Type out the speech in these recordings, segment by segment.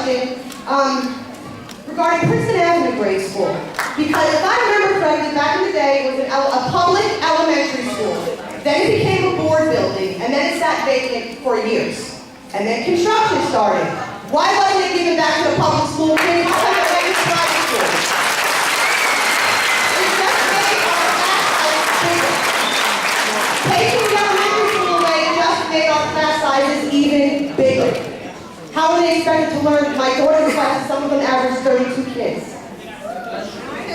question regarding Princeton Avenue grade school. Because if I remember correctly, back in the day, it was a public elementary school. Then it became a board building, and then it sat vacant for years. And then construction started. Why wasn't it given back to the public school kids? How come it went to private school? It just made our class sizes bigger. Taking the elementary school away just made our class sizes even bigger. How are they expected to learn? My daughter's class, some of them average 32 kids.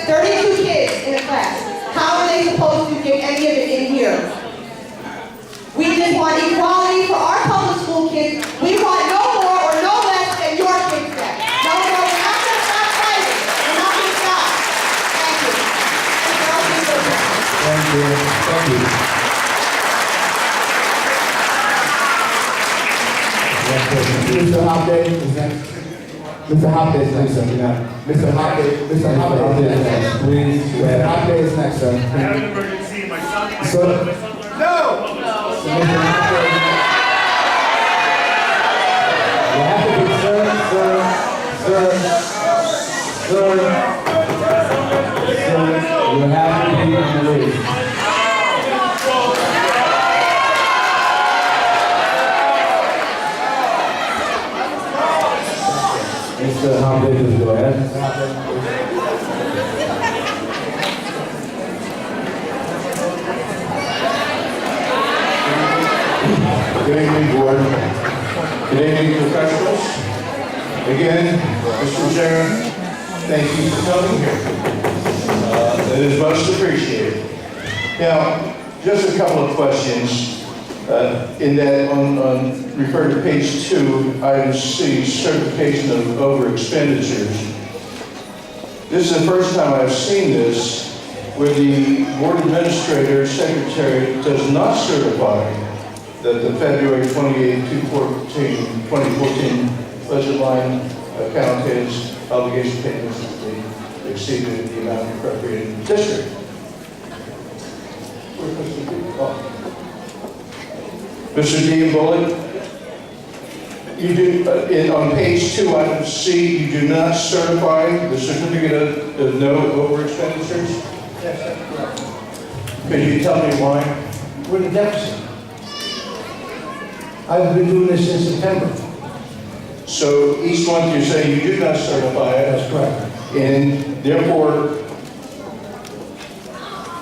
32 kids in a class. How are they supposed to get any of it in here? We just want equality for our public school kids. We want no more or no less than your kids get. No more. We're not going to stop fighting. We're not going to stop. Thank you. Thank you. Thank you. Mr. Hopday is next. Mr. Hopday is next, sir. Mr. Hopday is next. Please. Mr. Hopday is next, sir. I have an emergency. My son. No! Mr. Hopday. You have to be, sir. You have to be in the lead. Mr. Hopday, please go ahead. Good evening, board. Good evening, professionals. Again, Mr. Chairman, thank you for coming here. It is most appreciated. Now, just a couple of questions. In that, refer to page 2, item C, certification of over expenditures. This is the first time I've seen this where the board administrator secretary does not certify that the February 28, 2014 budget line account has obligation payments that exceeded the amount appropriated in the district. Where's Mr. D? Oh. Mr. D. Bullock, you do, on page 2, item C, you do not certify the certificate of no over expenditures? Yes, that's correct. Could you tell me why? We're in a deficit. I've been doing this since September. So each month you're saying you do not certify it? That's correct. And therefore,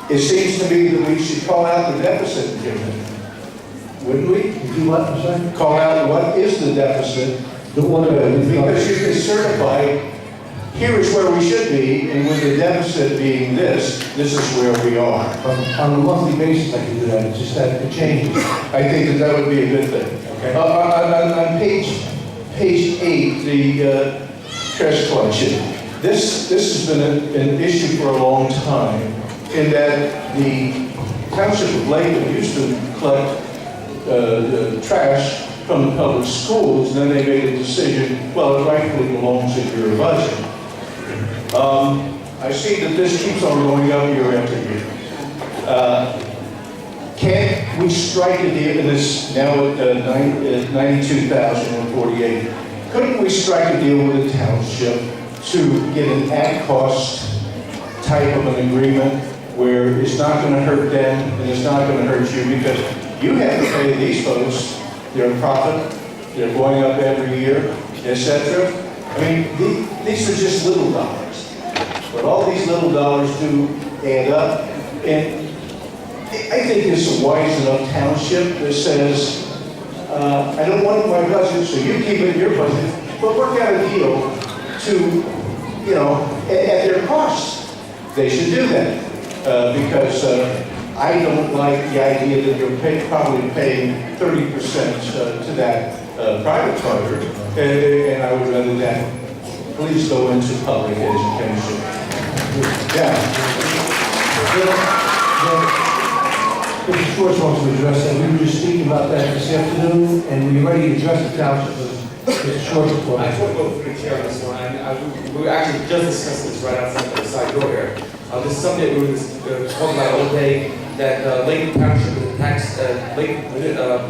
it seems to me that we should call out the deficit and give it. Wouldn't we? You do what, I'm sorry? Call out what is the deficit? Because you can certify, here is where we should be, and with the deficit being this is where we are. On a monthly basis, I can do that. It's just that it changes. I think that would be a good thing. Okay. On page 8, the trash collection. This has been an issue for a long time, in that the township of Lakewood used to collect the trash from the public schools, and then they made a decision, well, it rightfully belongs in your budget. I see that this keeps on going up year after year. Can't we strike a deal, and this now at 92,048, couldn't we strike a deal with the township to get an at-cost type of an agreement where it's not going to hurt them and it's not going to hurt you, because you have to pay these folks their profit, they're going up every year, etc. I mean, these are just little dollars, but all these little dollars do add up. And I think it's a wise enough township that says, I don't want my budget, so you keep it in your budget, but work out a deal to, you know, at their cost. They should do that, because I don't like the idea that you're probably paying 30% to that private charter, and I would rather that please go into public education. Yeah. Mr. Schwartz wants to address that. We were just speaking about that this afternoon, and we already addressed the township. Mr. Schwartz, I just want to go through the chair on this one. We actually just discussed this right outside the side door here. This is something that we were talking about all day, that Lakewood Township, the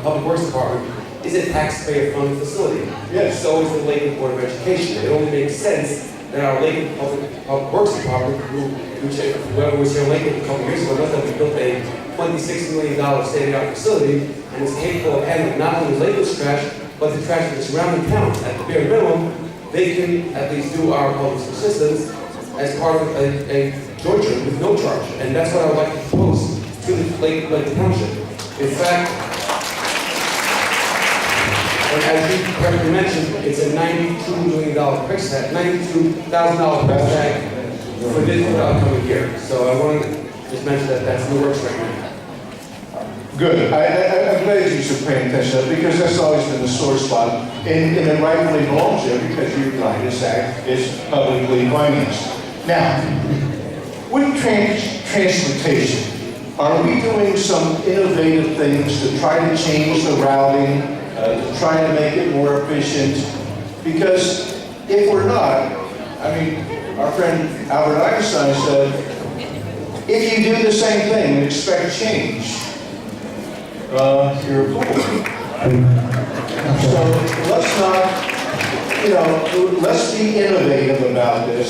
Public Works Department, is a taxpayer-funded facility. Yes. So is the Lakewood Board of Education. It only makes sense that our Lakewood Public Works Department, whoever was here in Lakewood a couple years ago, knows that we built a $26 million state-of-the-art facility, and it's capable of handling not only Lakewood's trash, but the trash of the surrounding towns. At the bare minimum, they can at least do our public assistance as part of a joint with no charge. And that's what I would like to propose to the Lakewood Township. In fact, and as you correctly mentioned, it's a $92 million price tag, $92,000 price tag for this upcoming year. So I wanted to just mention that that's in the works right now. Good. I'm glad you should pay attention to that because that's always been the sore spot, and it rightfully belongs there because you're right, this act is publicly financed. Now, with transportation, are we doing some innovative things to try to change the routing, to try to make it more efficient? Because if we're not, I mean, our friend Albert Einstein said, if you do the same thing and expect change, you're a fool. So let's not, let's be innovative about this.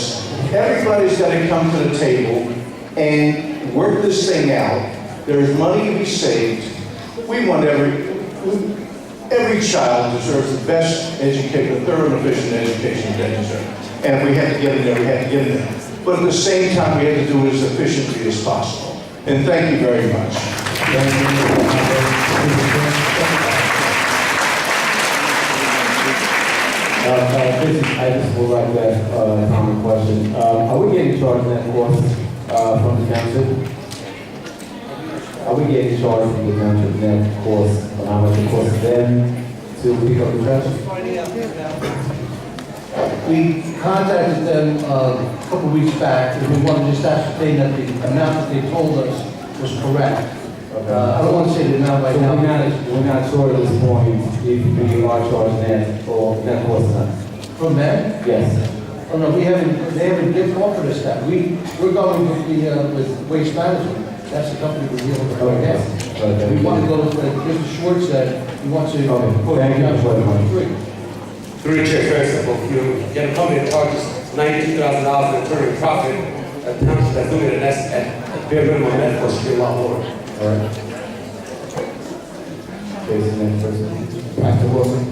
Everybody's got to come to the table and work this thing out. There's money to be saved. We want every child deserves the best education, thorough and efficient education they deserve. And if we have to get it there, we have to get it there. But at the same time, we have to do it as efficiently as possible. And thank you very much. I just would like to ask a common question. Are we getting charged that course from the township? Are we getting charged from the township net course, how much it costs them to pick up the trash? We contacted them a couple of weeks back, and we wanted to just ascertain that the amount that they told us was correct. I don't want to say the amount right now. We're not sure at this point if we are charging that or that course or not. From them? Yes. Oh, no, they haven't offered us that. We're going with Waste Management. That's the company we're dealing with right now. Okay. We want to go with, like Mr. Schwartz said, we want to. Thank you for the money. Through the chair, very simple. You get a company that charges $92,000 and turning profit, a township that's doing it at bare minimum, that costs you a lot more. All right. Okay, the next person. Pastor Wilson.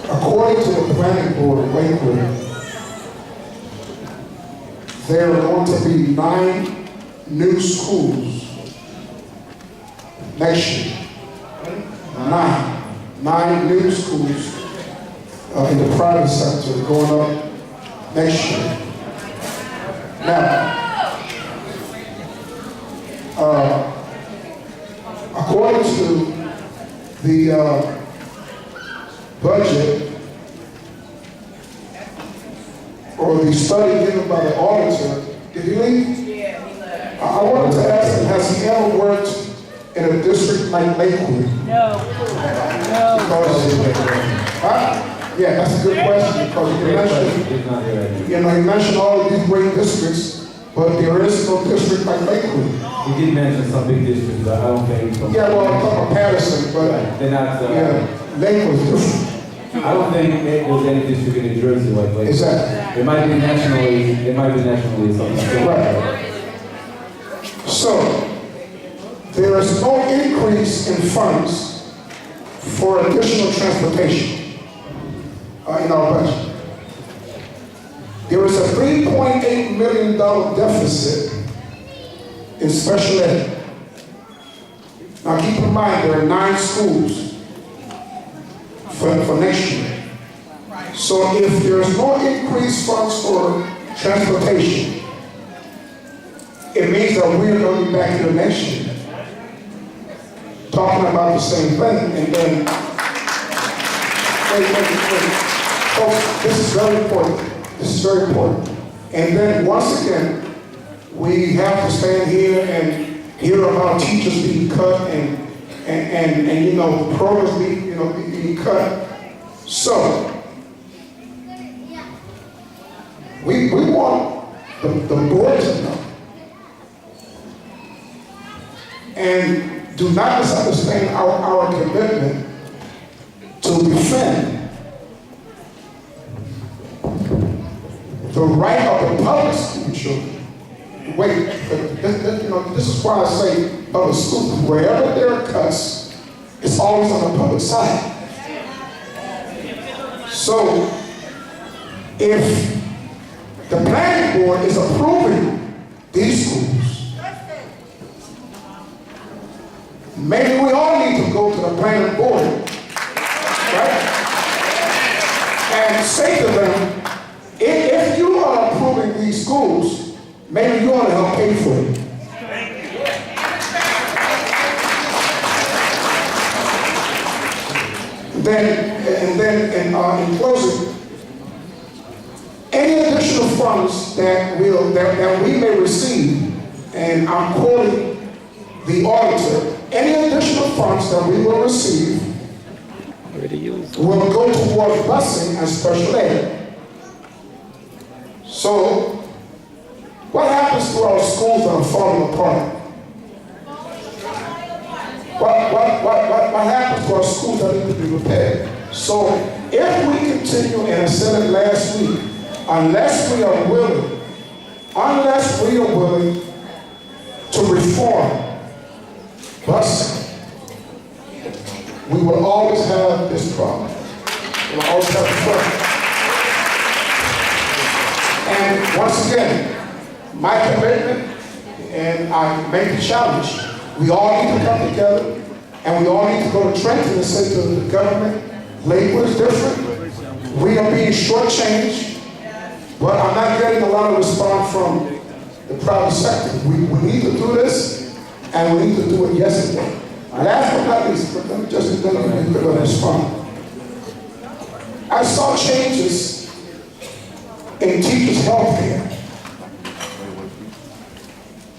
According to the planning board of Lakewood, there are going to be 9 new schools next year. 9 new schools in the private sector going up next year. Now, according to the budget or the study given by the auditor, did he leave? Yeah, he left. I wanted to ask him, has he ever worked in a district like Lakewood? No. Yeah, that's a good question because you mentioned all of these great districts, but there is no district like Lakewood. We did mention some big districts, but I don't think. Yeah, well, I'm talking about Patterson, but they're not. yeah, Lakewood's different. I don't think there's any district in New Jersey like Lakewood. Exactly. It might be nationally something. Right. So, there is no increase in funds for additional transportation in our budget. There is a $3.8 million deficit in special ed. Now keep in mind, there are 9 schools for next year. So if there's no increased funds for transportation, it means that we're going to be back here next year talking about the same thing. And then, wait. Folks, this is very important. This is very important. And then once again, we have to stand here and hear about teachers being cut and you know, programs being cut. So, we want the board to know. And do not misunderstand our commitment to defend the right of the public school children. Wait, this is why I say public schools. Wherever there are cuts, it's always on the public side. So, if the planning board is approving these schools, maybe we all need to go to the planning board, right? And say to them, if you are approving these schools, maybe you ought to help pay for it. In closing, any additional funds that we may receive, and I'm quoting the auditor, any additional funds that we will receive will go toward busing and special ed. So, what happens to our schools that are falling apart? What happens to our schools that need to be repaired? So, if we continue, and I said it last week, unless we are willing to reform busing, we will always have this problem. We will always have the problem. And once again, my commitment, and I make the challenge, we all need to come together, and we all need to go to Trenton and say to the government, Lakewood is different. We are being shortchanged, but I'm not getting a lot of response from the private sector. We need to do this, and we need to do it yesterday. Last but not least, let me just respond. I saw changes in teachers' health care.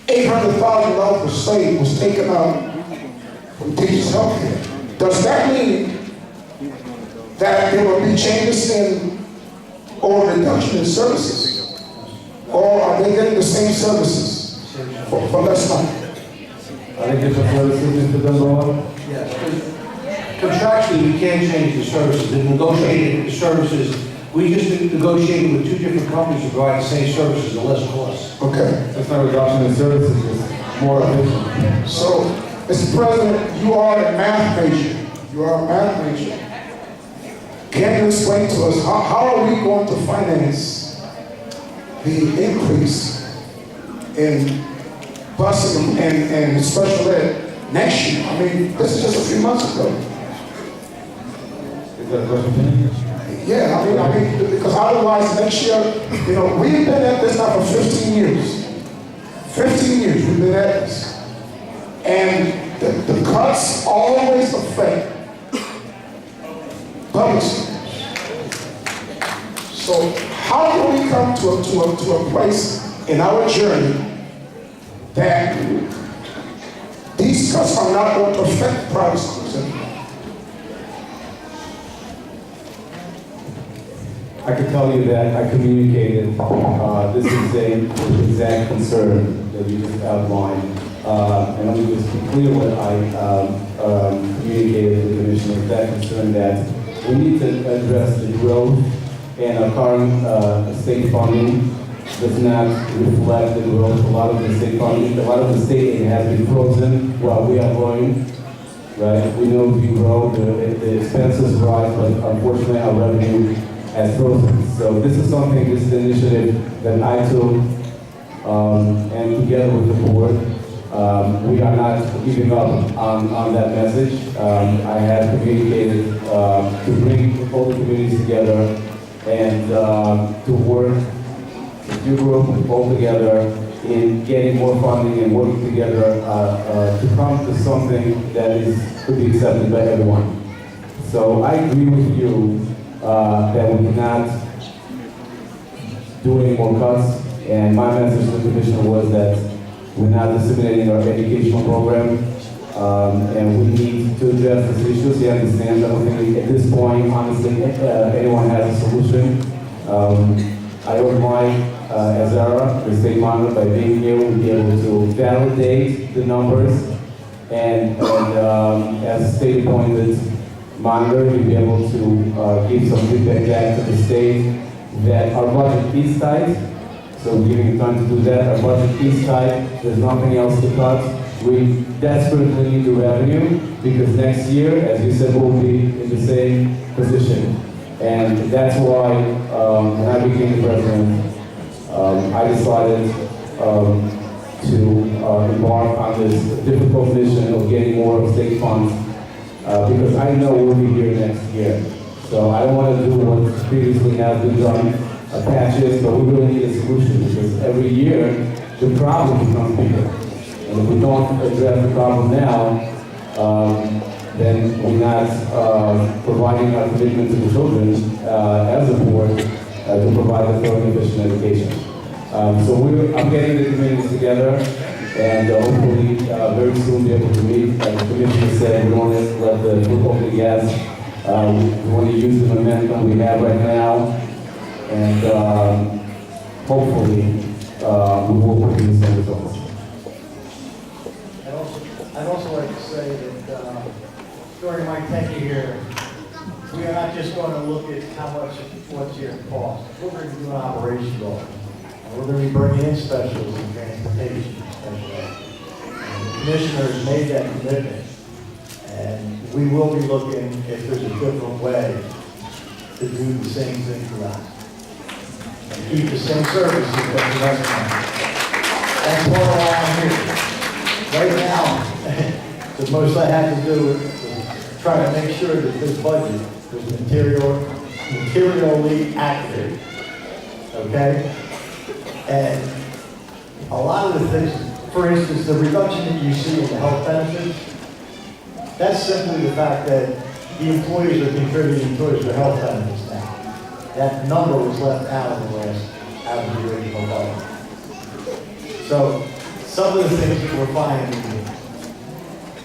$800,000 per state was taken out from teachers' health care. Does that mean that there will be changes in or reduction in services? Or are they getting the same services for less money? Are they getting services, Mr. Dunbar? Yes, contractually, we can't change the services. In negotiating the services, we just negotiated with two different companies to provide the same services at less cost. Okay. That's not a reduction in services, it's more efficient. So, Mr. President, you are a math major. You are a math major. Can you explain to us how are we going to finance the increase in busing and special ed next year? I mean, this is just a few months ago. Is that a question for me? Yeah, I mean, because otherwise next year, you know, we've been at this now for 15 years. 15 years we've been at this. And the cuts always affect public schools. So how can we come to a place in our journey that these cuts are not going to affect private schools anymore? I can tell you that I communicated this exact concern that you just outlined. And let me just be clear what I communicated to the commissioner, that concern that we need to address the growth, and our current state funding does not reflect the growth. A lot of the state funding, a lot of the state aid has been frozen while we are growing. Right? We know if we grow, the expenses rise, but unfortunately our revenue has frozen. So this is something, this is an initiative that I took, and together with the board, we are not giving up on that message. I have communicated to bring all the communities together and to work with your group all together in getting more funding and working together to come to something that could be accepted by everyone. So I agree with you that we cannot do any more cuts, and my message to the commissioner was that We're not disseminating our educational program, and we need to address these issues. He understands. I don't think at this point, honestly, anyone has a solution. I hope Mike, Azara, the state monitor, by being here, will be able to validate the numbers, and as state appointed monitor, you'll be able to give some feedback back to the state that our budget is tight. So we're giving you time to do that. Our budget is tight. There's nothing else to cut. We desperately need the revenue because next year, as you said, we'll be in the same position. And that's why, when I became the president, I decided to embark on this difficult mission of getting more state funds because I know we'll be here next year. So I don't want to do what previously has been done, patches, but we really need a solution because every year the problem becomes bigger. And if we don't address the problem now, then we're not providing our commitment to the children as a board to provide a thorough and efficient education. So I'm getting the committees together, and hopefully very soon be able to meet. As the commissioner said, we don't want to let the foot off the gas. We want to use the momentum we have right now, and hopefully we will produce some results. I'd also like to say that during my tenure here, we are not just going to look at how much what's here cost. We're going to do an operation audit. We're going to be bringing in specialists in transportation, specialists. The commissioner has made that commitment, and we will be looking if there's a different way to do the same thing for us and keep the same services that the rest of them. That's part of why I'm here. Right now, the most I had to do was try to make sure that this budget was materially accurate, okay? And a lot of the things, for instance, the reduction that you see in the health benefits, that's simply the fact that the employees are contributing towards their health benefits now. That number was left out of the original budget. So, some of the things that we're finding,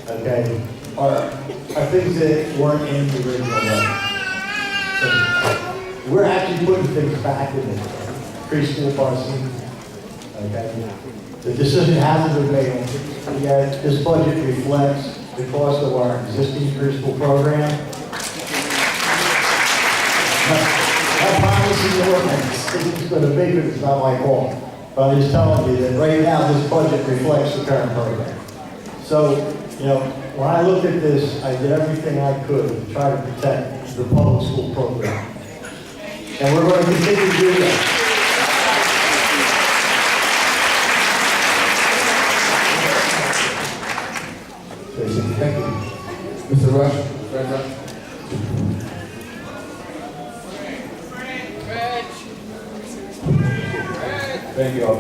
okay, are things that weren't in the original budget. So we're actually putting things back in the preschool busing, okay? The decision hasn't been made, yet this budget reflects the cost of our existing preschool program. I promise you the ordinance isn't going to be good, it's not my fault. But I'm just telling you that right now this budget reflects the current program. So, you know, when I looked at this, I did everything I could to try to protect the public school program. And we're going to continue to do that. Thank you. Mr. Rush, Fred Rush. Thank you all.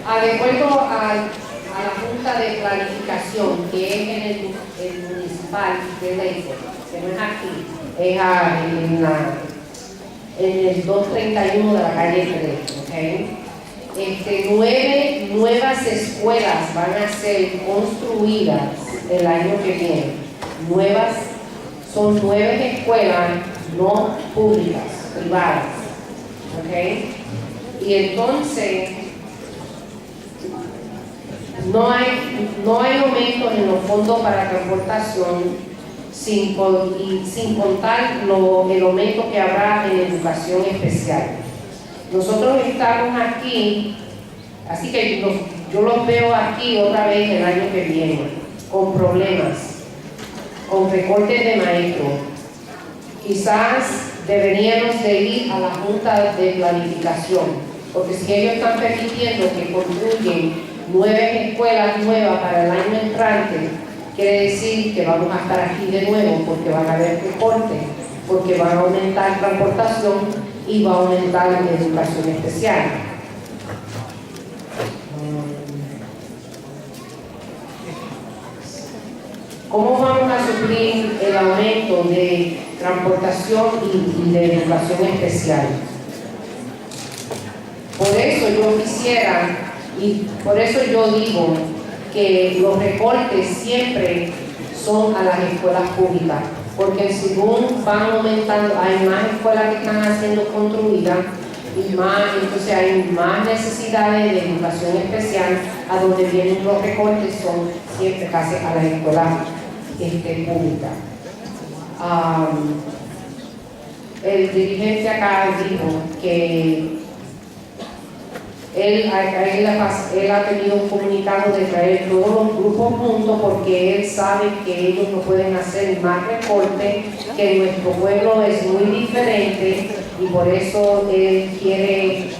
De acuerdo a la Junta de Planificación, que es el municipal de Lakewood, que no es aquí, es en el 231 de la calle 3, ¿ok? 9 nuevas escuelas van a ser construidas el año que viene. Son 9 escuelas no públicas, privadas, ¿ok? Y entonces no hay aumentos en los fondos para transportación sin contar el aumento que habrá en educación especial. Nosotros estamos aquí, así que yo los veo aquí otra vez el año que viene, con problemas, con recortes de maestros. Quizás deberíamos de ir a la Junta de Planificación, porque si ellos están permitiendo que construyen 9 escuelas nuevas para el año entrante, quiere decir que vamos a estar aquí de nuevo porque van a haber recortes, porque van a aumentar transportación y va a aumentar educación especial. ¿Cómo vamos a suplir el aumento de transportación y de educación especial? Por eso yo quisiera, y por eso yo digo que los recortes siempre son a las escuelas públicas, porque según van aumentando, hay más escuelas que están siendo construidas y más, entonces hay más necesidades de educación especial, a donde vienen los recortes son siempre casi a las escuelas públicas. El dirigente acá dijo que él ha tenido un comunicado de traer todos los grupos juntos porque él sabe que ellos no pueden hacer más recortes, que nuestro pueblo es muy diferente y por eso él quiere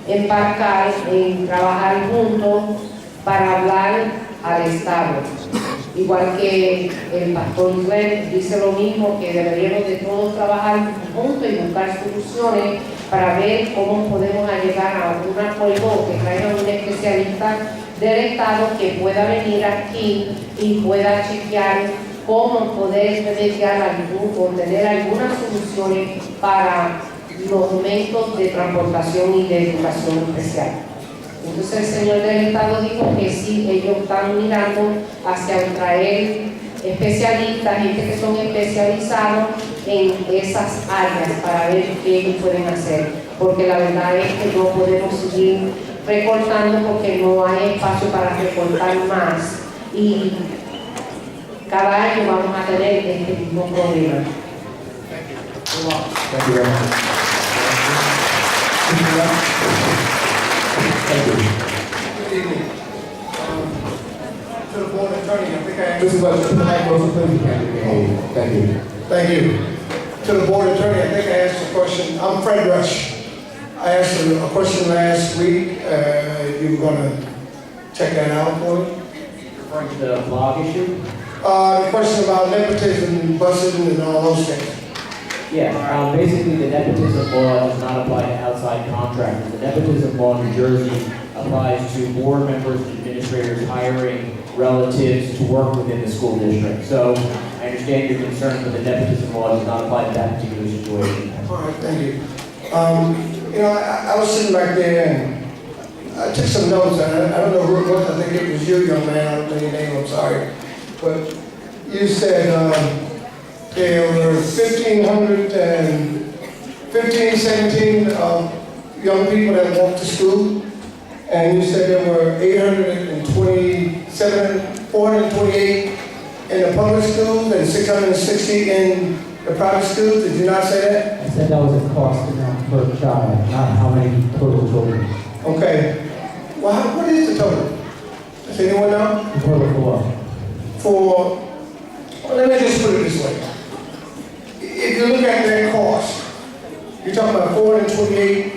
embarcar en trabajar juntos para hablar al Estado. Igual que el pastor Glenn dice lo mismo, que deberíamos de todos trabajar juntos y buscar soluciones para ver cómo podemos llegar a un acuerdo que traiga un especialista del Estado que pueda venir aquí y pueda chequear cómo poder mediar o tener algunas soluciones para los aumentos de transportación y de educación especial. Entonces el señor del Estado dijo que sí, ellos están mirando hacia traer especialistas, gente que son especializados en esas áreas para ver qué ellos pueden hacer, porque la verdad es que no podemos seguir recortando porque no hay espacio para recortar más y cada año vamos a tener este mismo problema. Thank you very much. Thank you. Good evening. To the board attorney, I think I This is what the mic goes to the candidate. Thank you. Thank you. To the board attorney, I think I asked a question. I'm Fred Rush. I asked a question last week. You were going to check that out for me? Referring to the blog issue? The question about nepotism, busing, and all those things. Yeah, basically the nepotism law does not apply to outside contractors. The nepotism law in New Jersey applies to board members and administrators hiring relatives to work within the school district. So I understand your concern, but the nepotism law does not apply to that particular situation. All right, thank you. I was sitting back there and I took some notes, and I don't know who it was. I think it was you, young man. I don't know your name, I'm sorry. But you said there were 17 young people that walked to school, and you said there were 428 in the public schools and 660 in the private schools. Did you not say that? I said that was a cost amount per child, not how many total children. Okay. Well, what is the total? Does anyone know? The total for Well, let me just put it this way. If you look at that cost, you're talking about 428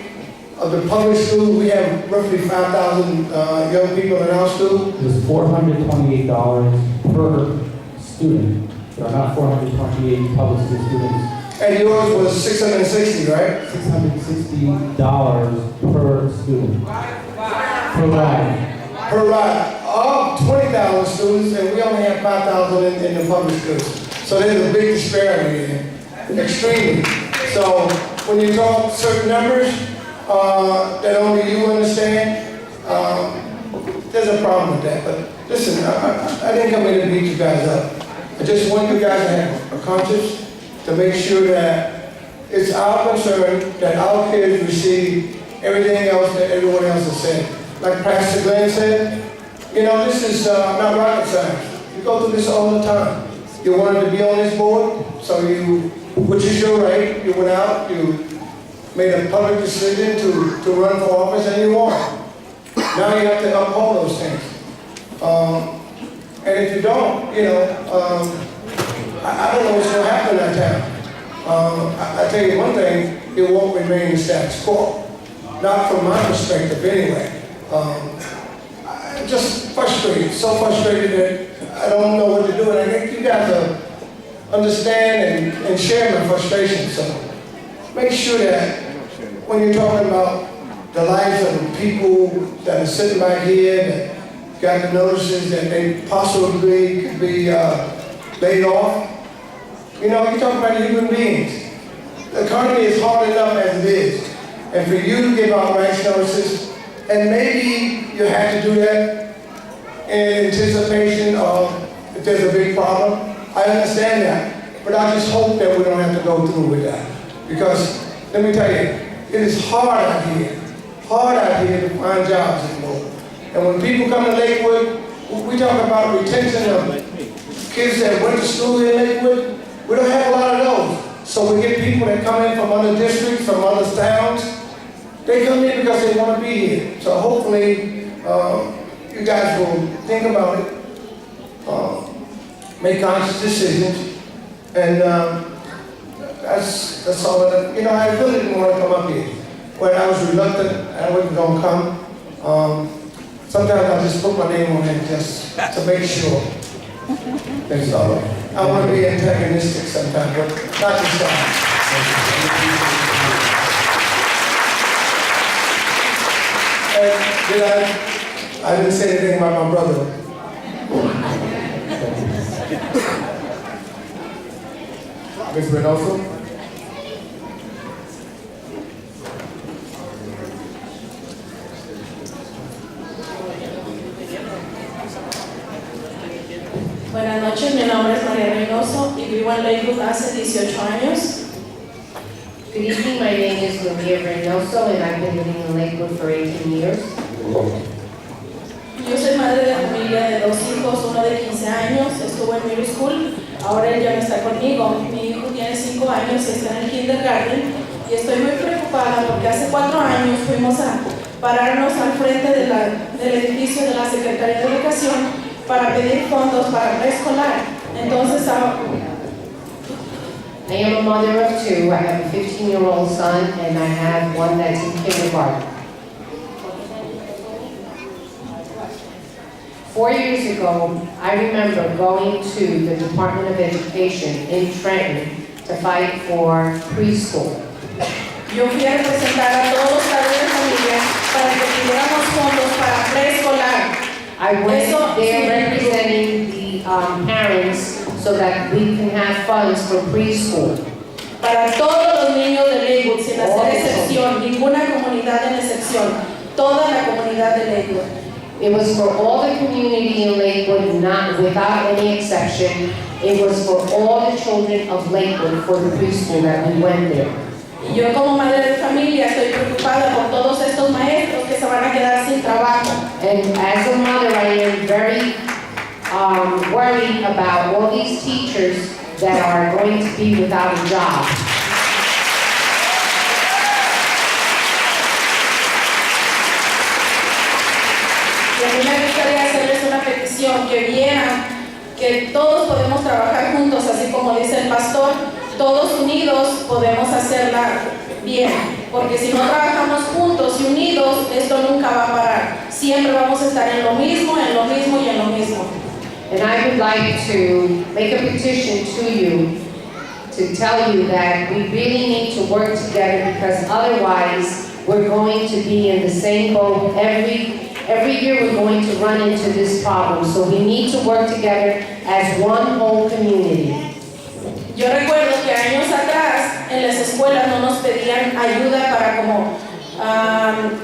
of the public schools. We have roughly 5,000 young people in our school. It was $428 per student. There are not 428 public school students. And yours was 660, right? $660 per student. Per ride. Per ride. Of 20,000 students, and we only have 5,000 in the public schools. So there's a big disparity there. Extremely. So when you talk certain numbers that only you understand, there's a problem with that. But listen, I didn't come here to beat you guys up. I just want you guys to have a conscience to make sure that it's our concern that our kids receive everything else that everyone else has said. Like Pastor Glenn said, this is not rocket science. You go through this all the time. You wanted to be on this board, so which is your right, you went out, you made a public decision to run for office, and you won. Now you have to uphold those things. And if you don't, I don't know what's going to happen in that town. I tell you one thing, it won't remain the status quo. Not from my perspective anyway. I'm just frustrated, so frustrated that I don't know what to do. And I think you guys understand and share my frustration. So make sure that when you're talking about the lives of the people that are sitting back here, that got the notices that they possibly could be laid off. You know, you're talking about human beings. The economy is hard enough as it is. And for you to give out rash notices, and maybe you have to do that in anticipation of if there's a big problem. I understand that. But I just hope that we don't have to go through with that. Because, let me tell you, it is hard out here to find jobs anymore. And when people come to Lakewood, we talk about retention of kids that went to school in Lakewood. We don't have a lot of those. So we get people that come in from other districts, from other towns. They come in because they want to be here. So hopefully, you guys will think about it, make conscious decisions, and that's all that, you know, I really didn't want to come up here. When I was reluctant, I wasn't going to come. Sometimes I just put my name on it just to make sure. That's all right. I want to be antagonistic sometimes, but not this time. And did I didn't say anything about my brother. Ms. Reynoso? Buenas noches, mi nombre es María Reynoso y vivo en Lakewood hace 18 años. Good evening, my name is Maria Reynoso and I've been living in Lakewood for 18 years. Yo soy madre de familia de 2 hijos, uno de 15 años, estuvo en middle school, ahora él ya no está conmigo. Mi hijo tiene 5 años y está en el kindergarten y estoy muy preocupada porque hace 4 años fuimos a pararnos al frente del edificio de la Secretaría de Educación para pedir fondos para preescolar. Entonces, I am a mother of 2. I have a 15-year-old son and I have one that's in kindergarten. 4 years ago, I remember going to the Department of Education in Trenton to fight for preschool. yo fui a representar a todos los padres de familia para que pidiéramos fondos para preescolar. I went there representing the parents so that we can have funds for preschool. Para todos los niños de Lakewood, sin hacer excepción, ninguna comunidad en excepción, toda la comunidad de Lakewood. It was for all the community in Lakewood, not without any exception. It was for all the children of Lakewood for the preschool that we went there. Y yo como madre de familia estoy preocupada por todos estos maestros que se van a quedar sin trabajo. And as a mother, I am very worried about all these teachers that are going to be without a job. Y a mí me gustaría hacerles una petición, que vieran que todos podemos trabajar juntos, así como dice el pastor, todos unidos podemos hacerla bien, porque si no trabajamos juntos y unidos, esto nunca va a parar. Siempre vamos a estar en lo mismo y en lo mismo. And I would like to make a petition to you to tell you that we really need to work together, because otherwise we're going to be in the same boat. Every year we're going to run into this problem. So we need to work together as one whole community. Yo recuerdo que años atrás en las escuelas no nos pedían ayuda para como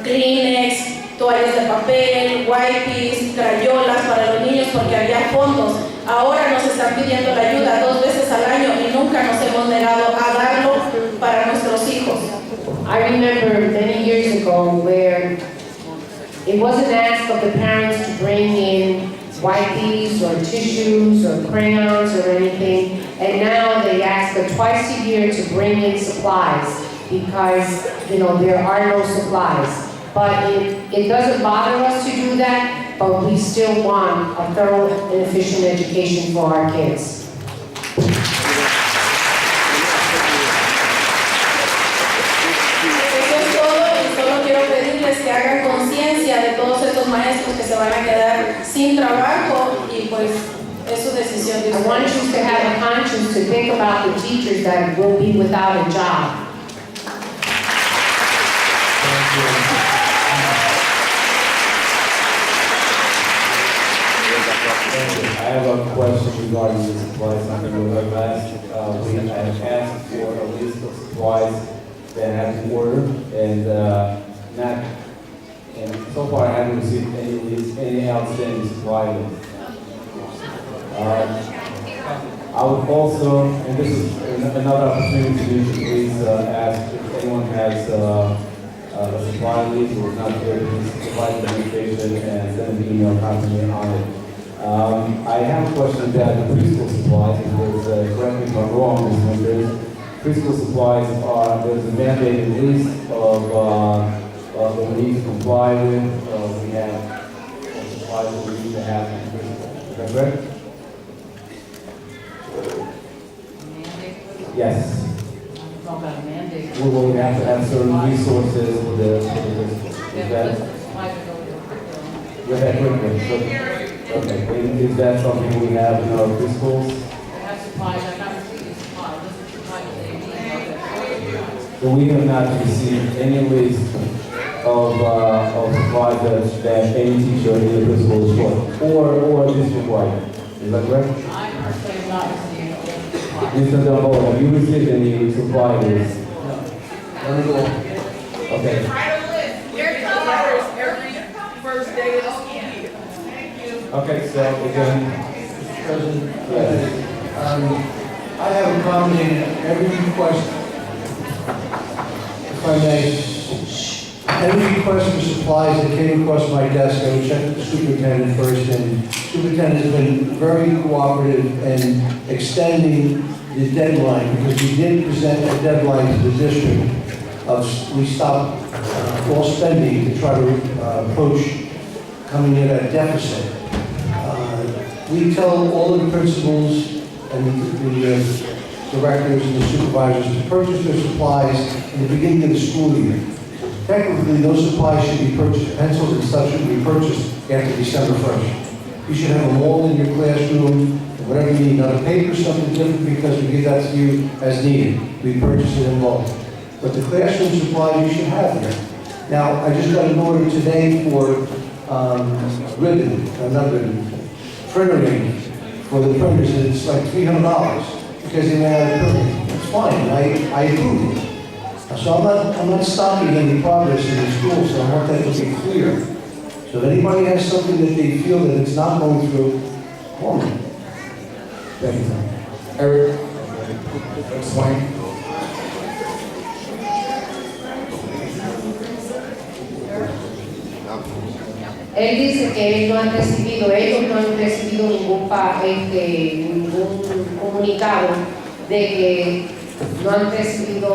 Kleenex, toallas de papel, wipes, crayolas para los niños porque había fondos. Ahora nos están pidiendo la ayuda 2 veces al año y nunca nos hemos negado a darlo para nuestros hijos. I remember many years ago where it wasn't asked of the parents to bring in wipes or tissues or crayons or anything, and now they ask us twice a year to bring in supplies because, you know, there are no supplies. But it doesn't bother us to do that, but we still want a thorough and efficient education for our kids. Eso es todo, y solo quiero pedirles que hagan conciencia de todos estos maestros que se van a quedar sin trabajo y pues es su decisión de I want you to have a conscience to think about the teachers that will be without a job. regarding the supplies on the last, we have asked for a list of supplies that have been ordered and so far I haven't received any outstanding supply list. I would also, and this is another opportunity for you to please ask if anyone has a supply list or is not there, please provide the information and send an email copy on it. I have a question about the preschool supplies, because correct me if I'm wrong, Ms. Winters, preschool supplies there's a mandated list of that we need to comply with. We have supplies that we need to have in preschool. Is that correct? Yes. We will have to have certain resources for the preschool. Is that? With that curriculum. Okay, is that something we have in our preschools? So we have not received any list of supplies that any teacher in the preschool is short, or district wide. Is that correct? I personally have not received Mr. Dumbo, have you received any supply list? Let me go. Okay. first day of the school year. Okay, so again, Mr. President, I have accommodated every request, if I may, every request for supplies that came across my desk. I would check with the superintendent first, and the superintendent has been very cooperative in extending the deadline, because we did present a deadline to the district we stopped all spending to try to approach coming in at a deficit. We tell all of the principals and the directors and the supervisors to purchase their supplies in the beginning of the school year. Technically, those supplies should be purchased, pencils and stuff should be purchased after December 1st. You should have them all in your classroom, whatever you need. Now, the paper is something different because we give that to you as needed. We purchase it in bulk. But the classroom supplies you should have there. Now, I just got an order today for printer ink for the printers, and it's like $300 because they ran out of printing. It's fine, I approve it. So I'm not stopping any progress in the school, so I want that to be clear. So if anybody has something that they feel that it's not going through, call me. thank you, sir. Eric? Explain. Él dice que ellos no han recibido ningún comunicado de que no han recibido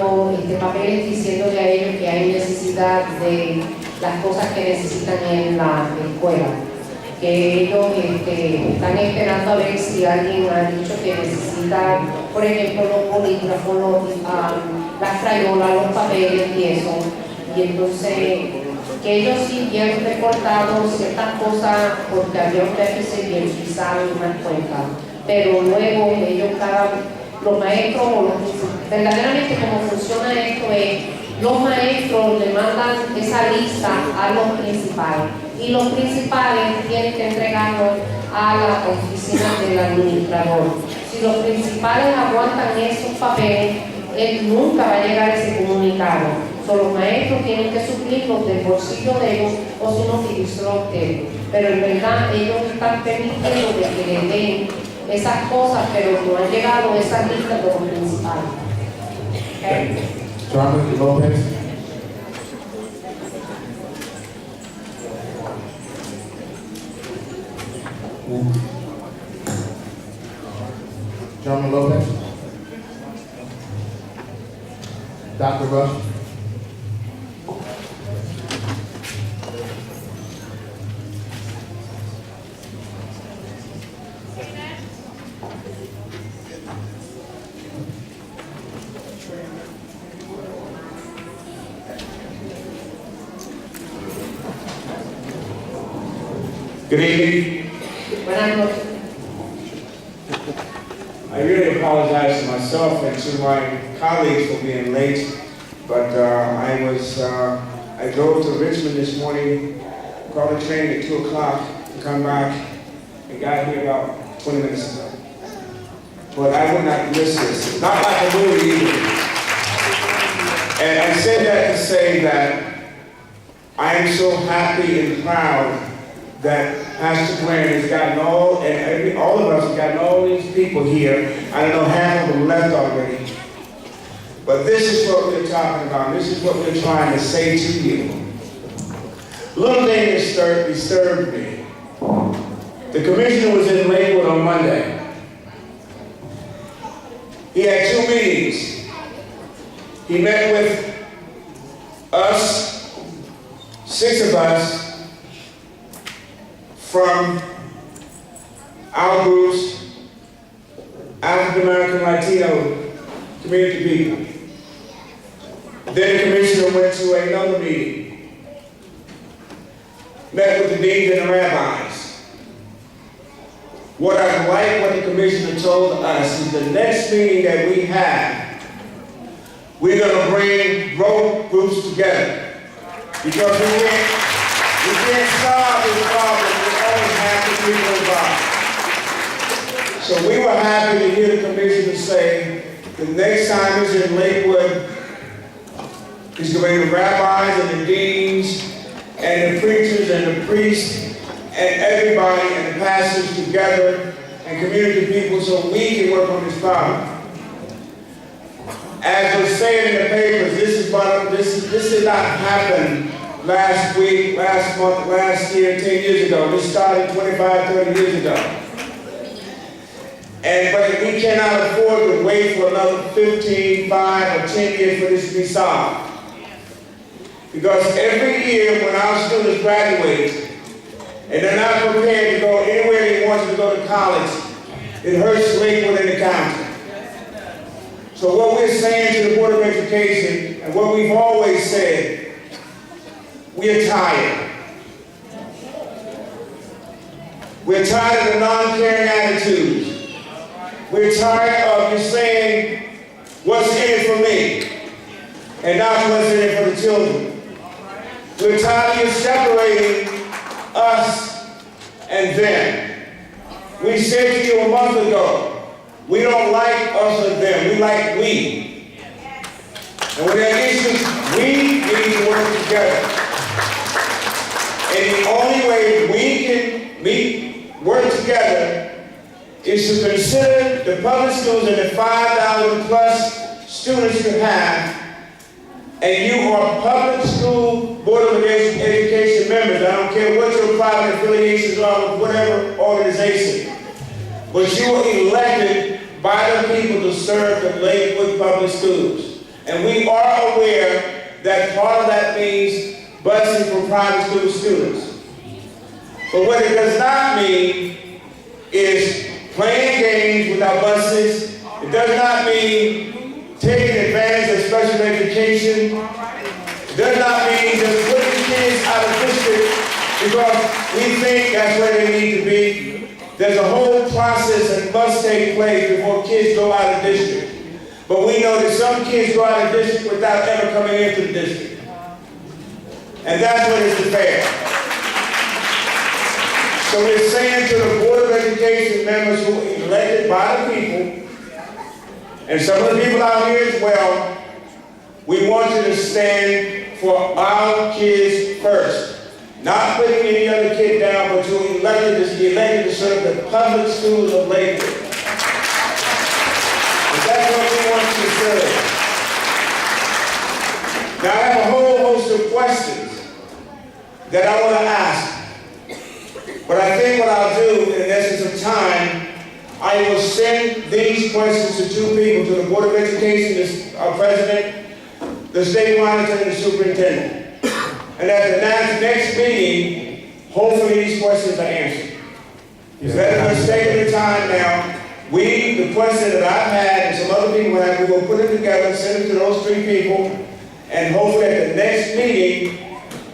papeles diciéndole a ellos que hay necesidad de las cosas que necesitan en la escuela. Que ellos están esperando a ver si alguien ha dicho que necesita, por ejemplo, los bolígrafos, las crayolas, los papeles y eso. Y entonces que ellos sí habían reportado ciertas cosas porque había un déficit y utilizaron unas cuentas, pero luego ellos los maestros, verdaderamente como funciona esto es, los maestros le mandan esa lista a los principales y los principales tienen que entregarlo a la oficina del administrador. Si los principales aguantan esos papeles, él nunca va a llegar a ese comunicado. Los maestros tienen que suplirlos del bolsillo de ellos o si no utilizarlo a ustedes. Pero en verdad ellos están permitiendo de que le den esas cosas, pero no han llegado a esas listas de los principales. Okay. John Lopez. John Lopez. Dr. Rush. Good evening. Buenas noches. I really apologize to myself and to my colleagues for being late, but I drove to Richmond this morning, caught a train at 2 o'clock to come back, and got here about 20 minutes ago. but I would not miss this. Not like a movie either. And I said that to say that I am so happy and proud that Pastor Glenn has gotten all of us have gotten all these people here. I don't know, half of them left already. But this is what we're talking about. This is what we're trying to say to you. Little thing that disturbed me. The commissioner was in Lakewood on Monday. He had 2 meetings. He met with us, 6 of us, from our groups, African American, Latino community people. Then the commissioner went to another meeting, met with the deans and the rabbis. What I like what the commissioner told us is the next meeting that we have, we're going to bring both groups together. Because we can't solve this problem with only half the people involved. So we were happy to hear the commissioner say, the next time he's in Lakewood, he's going to bring the rabbis and the deans and the preachers and the priests and everybody and the pastors together and community people so we can work on this problem. As was said in the papers, this did not happen last week, last month, last year, 10 years ago. This started 25, 30 years ago. But we cannot afford to wait for another 15, 5, or 10 years for this to be solved. Because every year when our students graduate, and they're not prepared to go anywhere they want to go to college, it hurts Lakewood in the county. So what we're saying to the Board of Education, and what we've always said, we're tired. We're tired of the non-caring attitudes. We're tired of you saying, what's in it for me? And not what's in it for the children. We're tired of you separating us and them. We said to you a month ago, we don't like us or them, we like we. And when there are issues, we need to work together. And the only way we can work together is to consider the public schools and the 5,000 plus students you have, and you are public school Board of Education members. I don't care what your private affiliations are with whatever organization, but you are elected by the people to serve the Lakewood Public Schools. And we are aware that part of that means busing for private school students. But what it does not mean is playing games with our buses. It does not mean taking advantage of special education. It does not mean just putting kids out of district because we think that's where they need to be. There's a whole process that must take place before kids go out of district. But we know that some kids go out of district without ever coming into the district. And that's what isn't fair. So we're saying to the Board of Education members who are elected by the people, and some of the people out here as well, we want you to stand for our kids first. Not putting any other kid down, but you're elected to serve the public schools of Lakewood. And that's what we want you to serve. Now I have a whole host of questions that I want to ask. But I think what I'll do, in the essence of time, I will send these questions to 2 people, to the Board of Education, our president, the state monitor, and the superintendent. And at the next meeting, hopefully these questions are answered. Let us take the time now. The question that I've had and some other people have, we will put it together, send it to those 3 people, and hopefully at the next meeting,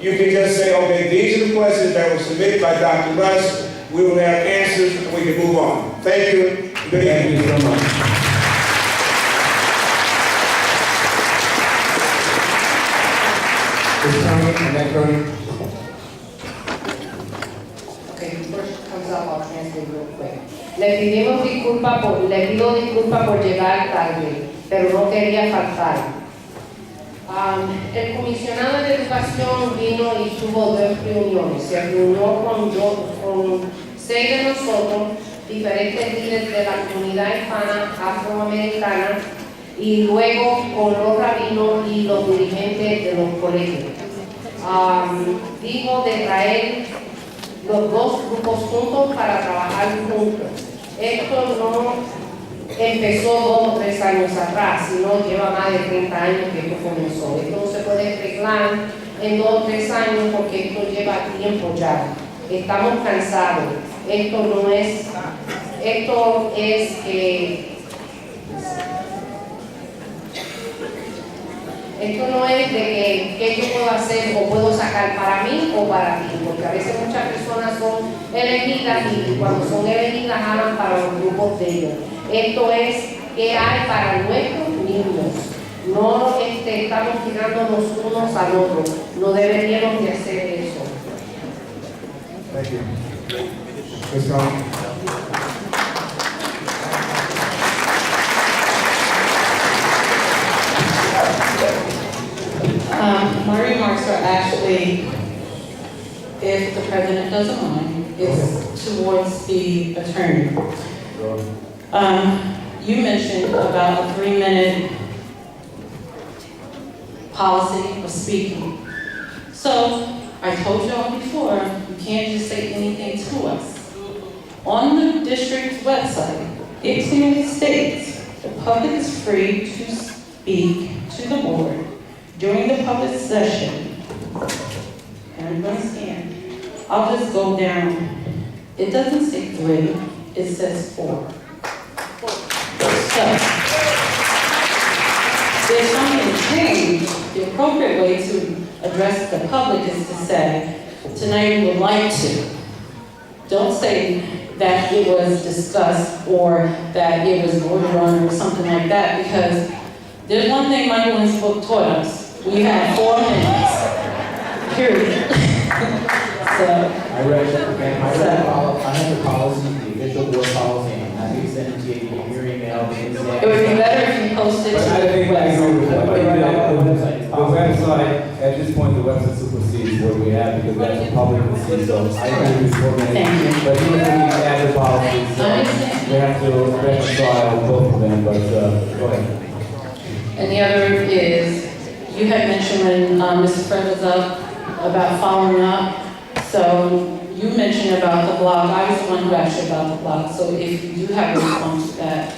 you can just say, okay, these are the questions that were submitted by Dr. Russ. We will have answers and we can move on. Thank you. Good evening. Thank you so much. Ms. Tony, and then Cody. Okay, first comes up, I'll translate real quick. Le pido disculpas por llegar tarde, pero no quería faltar. El comisionado de educación vino y tuvo 2 reuniones. Se reunió con 6 de nosotros, diferentes líderes de la comunidad hispana afroamericana, y luego con los rabinos y los dirigentes de los colegios. Digo de traer los 2 grupos juntos para trabajar juntos. Esto no empezó 2 o 3 años atrás, sino lleva más de 30 años que esto comenzó. Esto no se puede arreglar en 2 o 3 años porque esto lleva tiempo ya. Estamos cansados. Esto no es de que yo puedo hacer o puedo sacar para mí o para ti, porque a veces muchas personas son elegidas y cuando son elegidas hablan para los grupos de ellos. Esto es que hay para nuestros niños. No estamos tirándonos unos al otro. No deberíamos de hacer eso. Thank you. Ms. Collins. My remarks are actually, if the president doesn't mind, it's towards the attorney. You mentioned about a 3-minute policy of speaking. So I told y'all before, you can't just say anything to us. On the district's website, it clearly states the public is free to speak to the board during the public session. And I'm going to scan. I'll just go down. It doesn't say 3, it says 4. So, if something changed, the appropriate way to address the public is to say, tonight we would like to. Don't say that it was discussed or that it was voted on or something like that, because there's one thing Michael and book taught us. We have 4 minutes, period. I have the policy, the official board policy, and I'm happy to send it to you, your email. It would be better if you posted it But I to think the I agree with that. But website. the website, at this point, the website supersedes what we have because that's a public policy, so I agree with 4 minutes. Thank you. But even if we add the policies, we have to reconcile both of them, but go ahead. And the other is, you had mentioned when Mr. Fred was up about following up. So you mentioned about the blog. I was the one who asked you about the blog. So if you do have a response to that,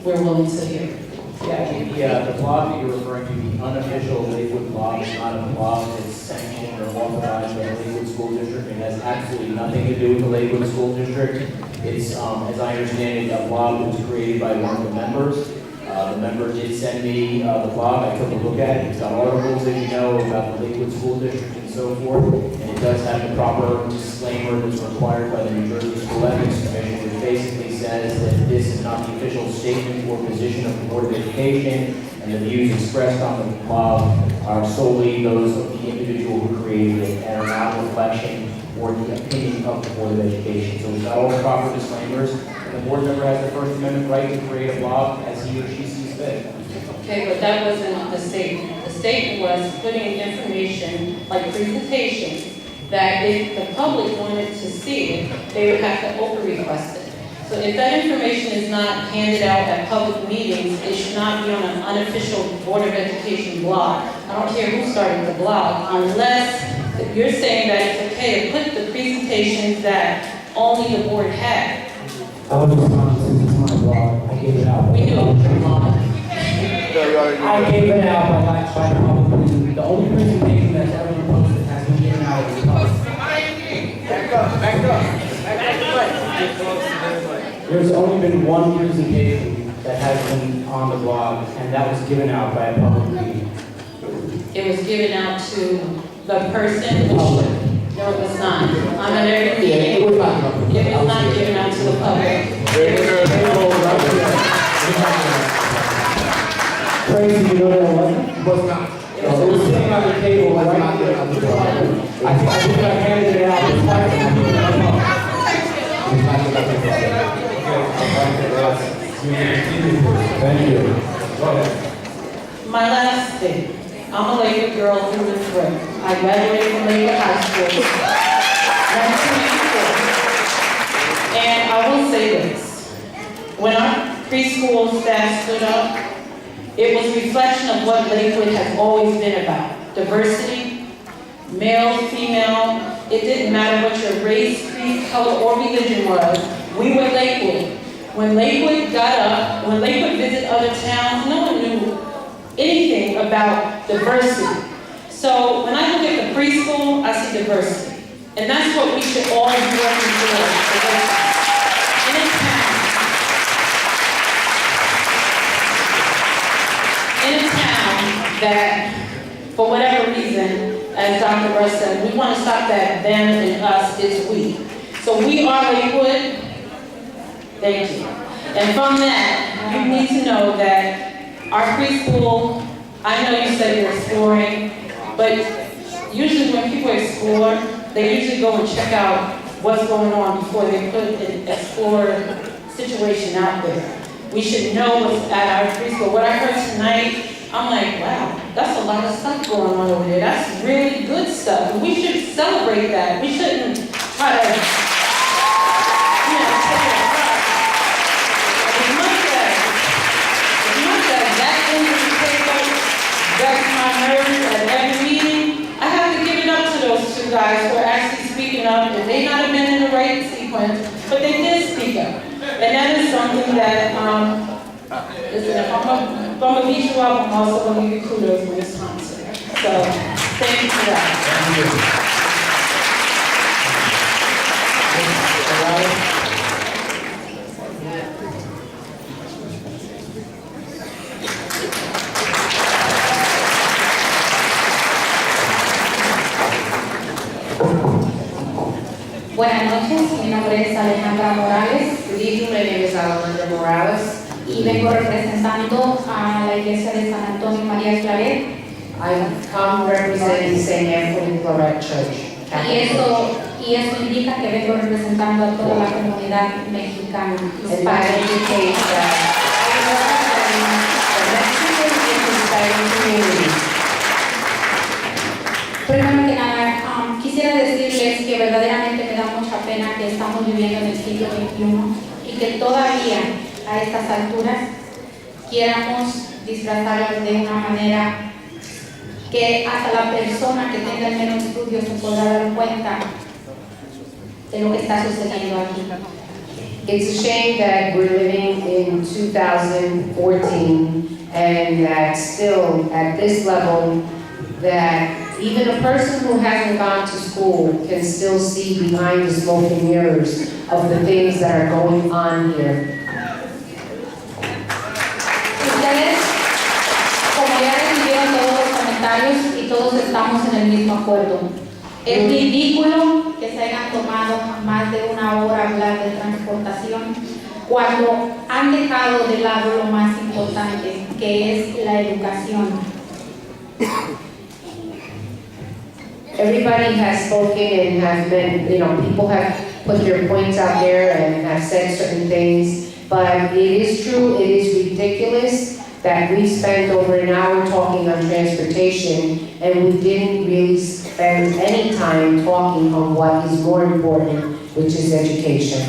we're willing to hear. Yeah, the blog that you're referring to, the unofficial Lakewood blog, is not a blog that's sanctioned or authorized by the Lakewood School District. It has absolutely nothing to do with the Lakewood School District. It's, as I understand it, a blog that was created by one of the members. The member did send me the blog. I took a look at it. It's got articles, as you know, about the Lakewood School District and so forth. And it does have the proper disclaimer that's required by the New Jersey School Ethics Commission, which basically says that this is not the official statement or position of the Board of Education, and the views expressed on the blog are solely those of the individual who created it and are not a reflection or the opinion of the Board of Education. So we've got all the proper disclaimers. The board member has the First Amendment right to create a blog as he or she sees fit. Okay, but that wasn't the statement. The statement was putting information, like presentations, that if the public wanted to see it, they would have to open request it. So if that information is not handed out at public meetings, it should not be on an unofficial Board of Education blog. I don't care who started the blog, unless you're saying that it's okay to put the presentations that only the board had. I was responding to this my blog. I gave it out. We knew it was your blog. I gave it out by public. The only presentation that's ever been posted has been given out as public. There's only been one presentation that has been on the blog, and that was given out by a public meeting. It was given out to the person, which, no, it was not. I'm at every meeting. It was not given out to the public. Crazy, you know that it wasn't? It was not. It was sitting on the table right there. I think I handed it out. Thank you. Go ahead. My last thing, I'm a Lakewood girl through and through. I graduated from Lakewood High School, 1984. And I will say this, when our preschool staff stood up, it was a reflection of what Lakewood has always been about. Diversity, male, female, it didn't matter what your race, creed, color, or religion was. We were Lakewood. When Lakewood got up, when Lakewood visited other towns, no one knew anything about diversity. So when I look at the preschool, I see diversity. And that's what we should all be working towards, diversity. In a town that, for whatever reason, as Dr. Russ said, we want to stop that them and us, it's we. So we are Lakewood. Thank you. And from that, you need to know that our preschool, I know you said you're exploring, but usually when people explore, they usually go and check out what's going on before they put an explore situation out there. We should know what's at our preschool. What I heard tonight, I'm like, wow, that's a lot of stuff going on over there. That's really good stuff. And we should celebrate that. We shouldn't try to, you know, take it apart. As much as that industry takeover gets my nerves at every meeting, I have to give it up to those two guys who are actually speaking up. And they not have been in the right sequence, but they did speak up. And that is something that, listen, if I'm going to beat you up, I'm also going to give you kudos for this concert. So, thank you for that. Buenas noches, mi nombre es Alejandra Morales. Good evening, my name is Alejandra Morales. Y vengo representando a la iglesia de San Antonio María Claret. I come representing St. Anthony Claret Church. Y eso indica que vengo representando a toda la comunidad mexicana. And that indicates that the Mexican and Hispanic communities. Primero que nada, quisiera decirles que verdaderamente me da mucha pena que estamos viviendo en el siglo XXI y que todavía a estas alturas quieramos disfrazarlos de una manera que hasta la persona que tenga el menos estudio se podrá dar cuenta de lo que está sucediendo aquí. It's a shame that we're living in 2014 and that still at this level that even a person who hasn't gone to school can still see behind the smoke and mirrors of the things that are going on here. Ustedes, como ya recibieron todos los comentarios y todos estamos en el mismo acuerdo, es ridículo que se hayan tomado más de una hora hablar de transportación cuando han dejado de lado lo más importante, que es la educación. Everybody has spoken and has been, people have put their points out there and have said certain things, but it is true, it is ridiculous that we spent over an hour talking on transportation and we didn't really spend any time talking on what is more important, which is education.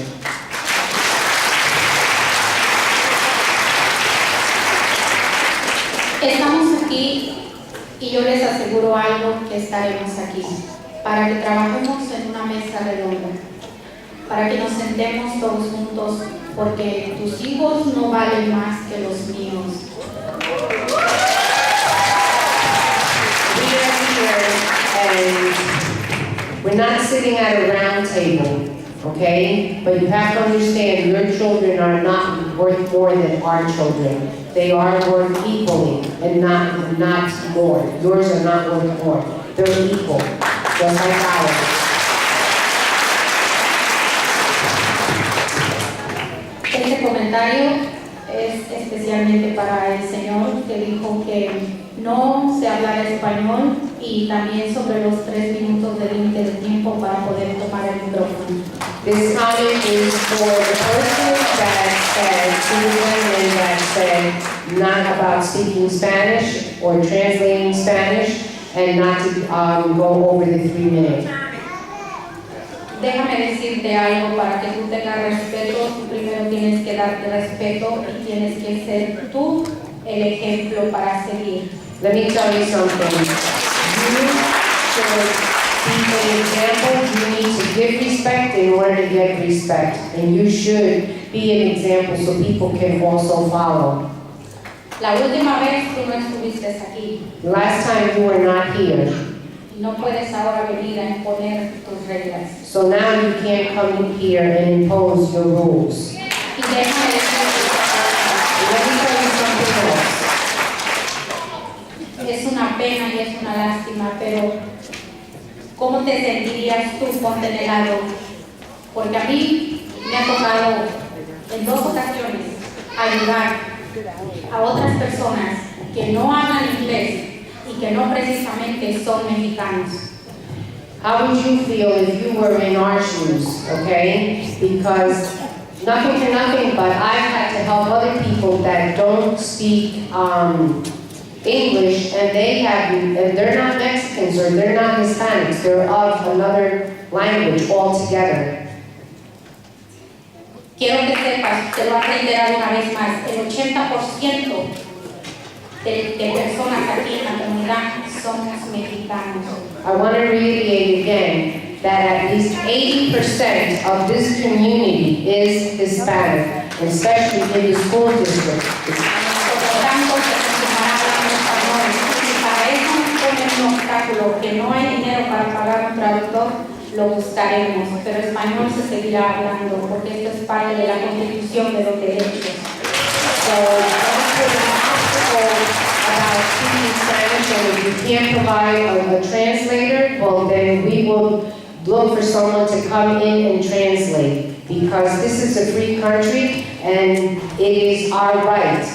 Estamos aquí y yo les aseguro algo, que estaremos aquí para que trabajemos en una mesa redonda, para que nos sentemos todos juntos, porque tus hijos no valen más que los míos. We are here and we're not sitting at a round table, okay? But you have to understand your children are not worth more than our children. They are worth equally and not more. Yours are not worth more. They're equal, just like ours. Este comentario es especialmente para el señor que dijo que no se hablara español y también sobre los 3 minutos de límite de tiempo para poder tomar el micrófono. This comment is for the person that said, to the gentleman that said not about speaking Spanish or translating Spanish and not to go over the 3 minutes. Déjame decirte algo para que tú tengas respeto. Tú primero tienes que darte respeto y tienes que ser tú el ejemplo para seguir. Let me tell you something. You should be an example. You need to give respect in order to get respect. And you should be an example so people can also follow. La última vez tú no estuviste aquí. Last time you were not here. No puedes ahora venir a imponer tus reglas. So now you can't come in here and impose your rules. Y déjame decirte, Let me tell you something else. es una pena y es una lástima, pero ¿cómo te sentirías tú? Ponte de lado. Porque a mí me ha tocado en 2 ocasiones ayudar a otras personas que no hablan inglés y que no precisamente son mexicanos. How would you feel if you were in our shoes, okay? Because nothing for nothing, but I've had to help other people that don't speak English, and they're not Mexicans or they're not Hispanics, they're of another language altogether. Quiero que sepas, te lo voy a reiterar una vez más, el 80% de personas aquí en la comunidad somos mexicanos. I want to reiterate again that at least 80% of this community is Hispanic, especially in the school district. Por lo tanto, se continuará hablando español. Si para eso nos ponen un obstáculo que no hay dinero para pagar un traductor, lo buscaremos, pero español se seguirá hablando porque esto es parte de la Constitución de los derechos. So, about speaking Spanish, and if you can't provide a translator, well then we will look for someone to come in and translate, because this is a free country and it is our right